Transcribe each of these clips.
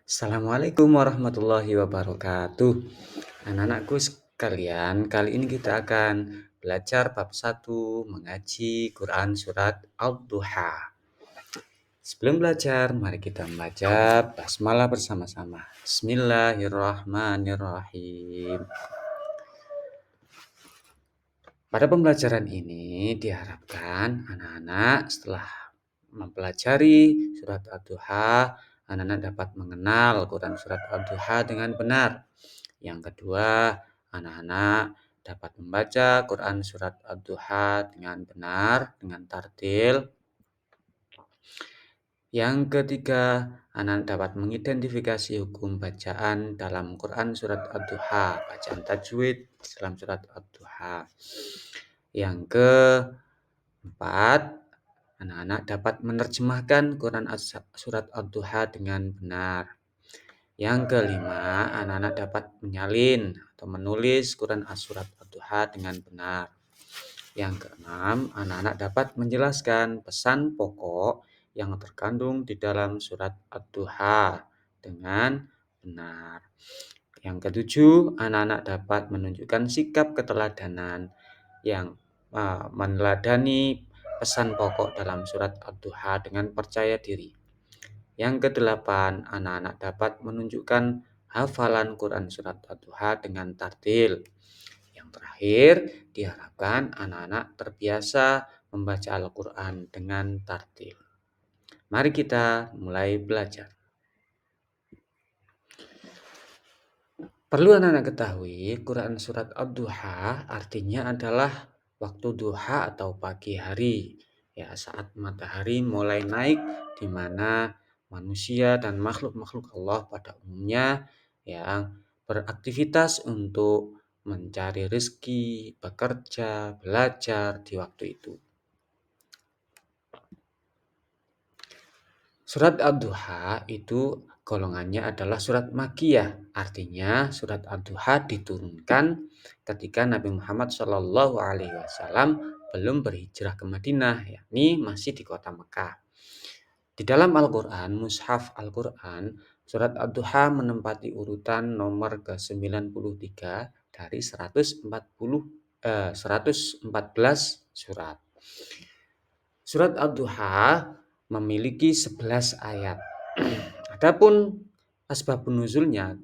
Assalamualaikum warahmatullahi wabarakatuh. Anak-anakku sekalian, kali ini kita akan belajar bab 1 mengaji Quran surat Ad-Duha. Sebelum belajar, mari kita membaca basmalah bersama-sama. Bismillahirrahmanirrahim. Pada pembelajaran ini diharapkan anak-anak setelah mempelajari surat Ad-Duha, anak-anak dapat mengenal Quran surat Ad-Duha dengan benar. Yang kedua, anak-anak dapat membaca Quran surat Ad-Duha dengan benar, dengan tartil. Yang ketiga, anak dapat mengidentifikasi hukum bacaan dalam Quran surat Ad-Duha, bacaan tajwid dalam surat Ad-Duha. Yang keempat, anak-anak dapat menerjemahkan Quran surat Ad-Duha dengan benar. Yang kelima, anak-anak dapat menyalin atau menulis Quran surat Ad-Duha dengan benar. Yang keenam, anak-anak dapat menjelaskan pesan pokok yang terkandung di dalam surat Ad-Duha dengan benar. Yang ketujuh, anak-anak dapat menunjukkan sikap keteladanan yang meneladani pesan pokok dalam surat Ad-Duha dengan percaya diri. Yang kedelapan, anak-anak dapat menunjukkan hafalan Quran surat Ad-Duha dengan tartil. Yang terakhir, diharapkan anak-anak terbiasa membaca Al-Quran dengan tartil. Mari kita mulai belajar. Perlu anak-anak ketahui, Quran surat Ad-Duha artinya adalah waktu duha atau pagi hari. Ya, saat matahari mulai naik di mana manusia dan makhluk-makhluk Allah pada umumnya yang beraktivitas untuk mencari rezeki, bekerja, belajar di waktu itu. Surat Ad-Duha itu golongannya adalah surat Makkiyah. Artinya surat Ad-Duha diturunkan ketika Nabi Muhammad SAW belum berhijrah ke Madinah, yakni masih di kota Mekah. Di dalam Al-Quran, Mushaf Al-Quran, surat Ad-Duha menempati urutan nomor ke-93 dari 114 surat. Surat Ad-Duha memiliki 11 ayat. Adapun asbabun nuzulnya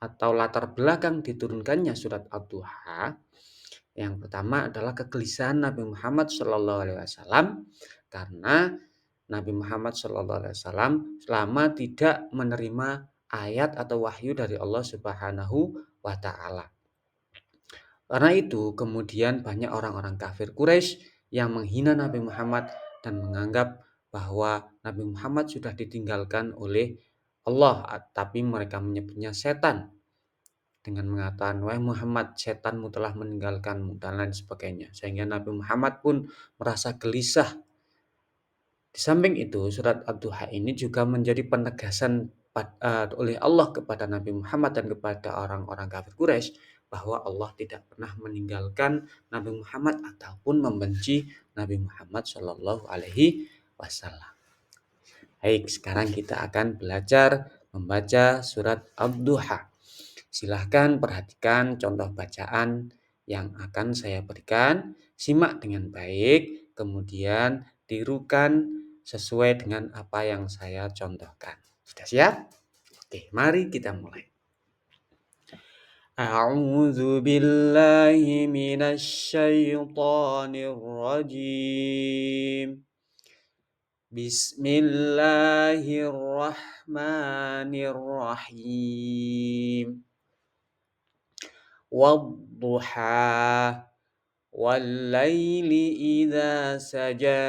atau latar belakang diturunkannya surat Ad-Duha, yang pertama adalah kegelisahan Nabi Muhammad SAW karena Nabi Muhammad SAW selama tidak menerima ayat atau wahyu dari Allah Subhanahu wa Ta'ala. Karena itu, kemudian banyak orang-orang kafir Quraisy yang menghina Nabi Muhammad dan menganggap bahwa Nabi Muhammad sudah ditinggalkan oleh Allah, tapi mereka menyebutnya setan dengan mengatakan, "Wahai Muhammad, setanmu telah meninggalkanmu," dan lain sebagainya. Sehingga Nabi Muhammad pun merasa gelisah. Di samping itu, surat Ad-Duha ini juga menjadi penegasan oleh Allah kepada Nabi Muhammad dan kepada orang-orang kafir Quraisy bahwa Allah tidak pernah meninggalkan Nabi Muhammad ataupun membenci Nabi Muhammad Shallallahu Alaihi Wasallam. Baik, sekarang kita akan belajar membaca surat Ad-Duha. Silahkan perhatikan contoh bacaan yang akan saya berikan. Simak dengan baik, kemudian tirukan sesuai dengan apa yang saya contohkan. Sudah siap? Oke, mari kita mulai. A'udzu billahi minasy syaithanir rajim. Bismillahirrahmanirrahim. Wadduha wallaili idza saja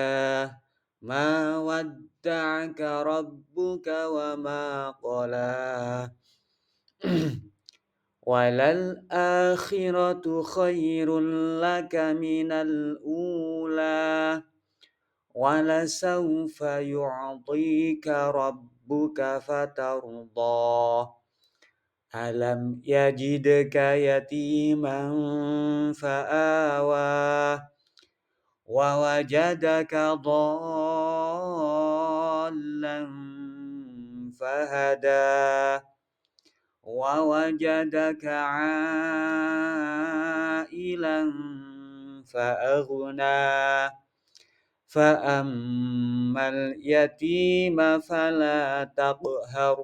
ma wadda'aka rabbuka wa ma qala walal akhiratu khairul laka minal ula walasawfa yu'tika rabbuka fatarda alam yajidka yatiman fa'awa wa wajadaka dhallan فهدى ووجدك عائلا فأغنى فأما اليتيم فلا تقهر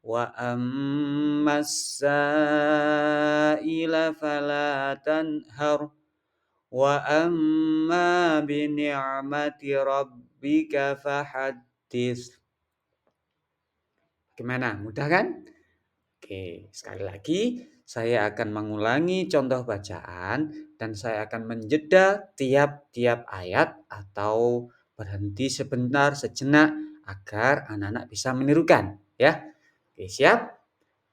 وأما السائل فلا تنهر وأما بنعمة ربك فحدث. Gimana? Mudah kan? Oke, sekali lagi saya akan mengulangi contoh bacaan dan saya akan menjeda tiap-tiap ayat atau berhenti sebentar sejenak agar anak-anak bisa menirukan ya. Oke, siap?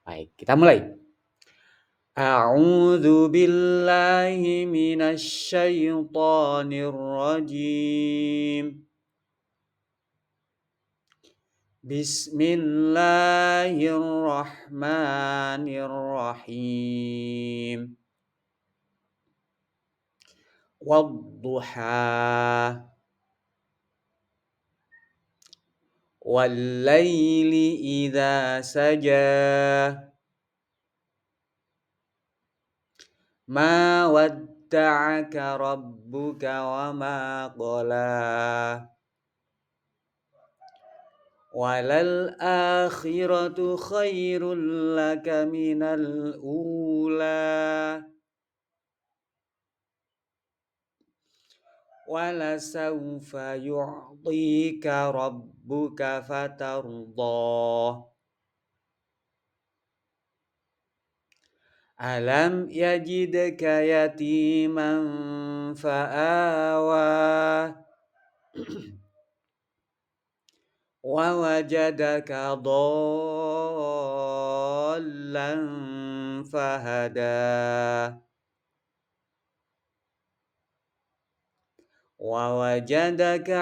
Baik, kita mulai. A'udzu billahi minasy syaithanir rajim. Bismillahirrahmanirrahim. Wadduha wallaili idza saja ma wadda'aka rabbuka wa ma qala walal akhiratu khairul laka minal ula wala sawfa yu'tika rabbuka fatardah alam yajidka yatiman fa'awa wa wajadaka dhallan fahada wa wajadaka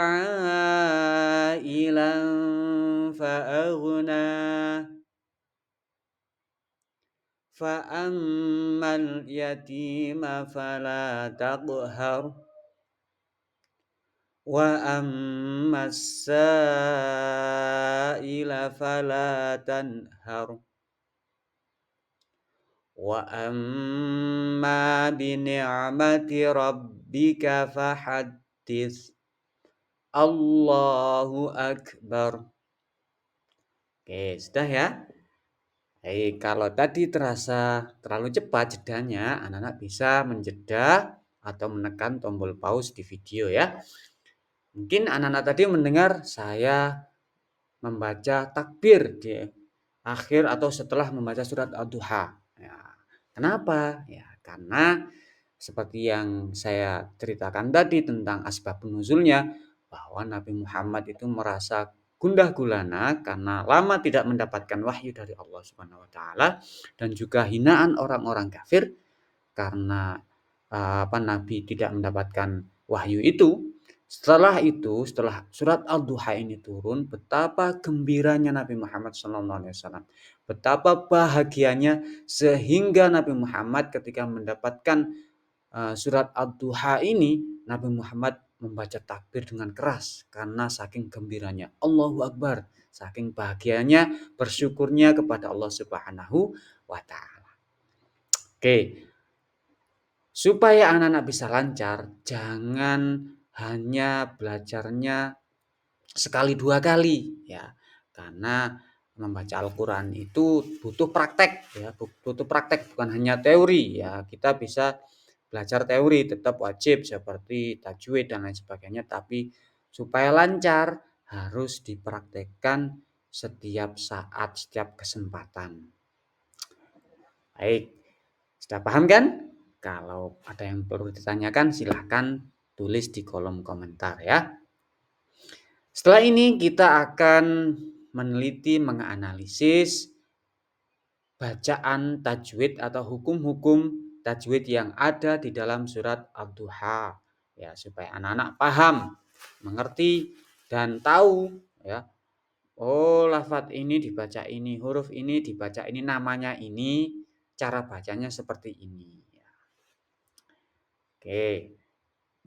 'ailan fa'aghna fa ammal yatima fala taqhar wa ammas sa'ila fala tanhar wa amma bi ni'mati rabbika fahaddits. Allahu akbar. Oke, sudah ya? Kalau tadi terasa terlalu cepat jedanya, anak-anak bisa menjeda atau menekan tombol pause di video ya. Mungkin anak-anak tadi mendengar saya membaca takbir di akhir atau setelah membaca surat Ad-Duha. Ya, kenapa? Ya, karena seperti yang saya ceritakan tadi tentang asbabun nuzulnya, bahwa Nabi Muhammad itu merasa gundah gulana karena lama tidak mendapatkan wahyu dari Allah Subhanahu wa taala dan juga hinaan orang-orang kafir karena Nabi tidak mendapatkan wahyu itu. Setelah itu, setelah surat Al-Duha ini turun, betapa gembiranya Nabi Muhammad SAW, betapa bahagianya sehingga Nabi Muhammad ketika mendapatkan surat Ad-Duha ini, Nabi Muhammad membaca takbir dengan keras karena saking gembiranya. Allahu Akbar, saking bahagianya, bersyukurnya kepada Allah Subhanahu wa taala. Oke, supaya anak-anak bisa lancar, jangan hanya belajarnya sekali dua kali ya. Karena membaca Al-Qur'an itu butuh praktek ya, butuh praktek bukan hanya teori ya. Kita bisa belajar teori tetap wajib seperti tajwid dan lain sebagainya, tapi supaya lancar harus dipraktekkan setiap saat, setiap kesempatan. Baik, sudah paham kan? Kalau ada yang perlu ditanyakan silahkan tulis di kolom komentar ya. Setelah ini kita akan meneliti, menganalisis bacaan tajwid atau hukum-hukum tajwid yang ada di dalam surat Ad-Duha ya, supaya anak-anak paham, mengerti dan tahu ya. Oh, lafadz ini dibaca ini, huruf ini dibaca ini, namanya ini, cara bacanya seperti ini ya. Oke.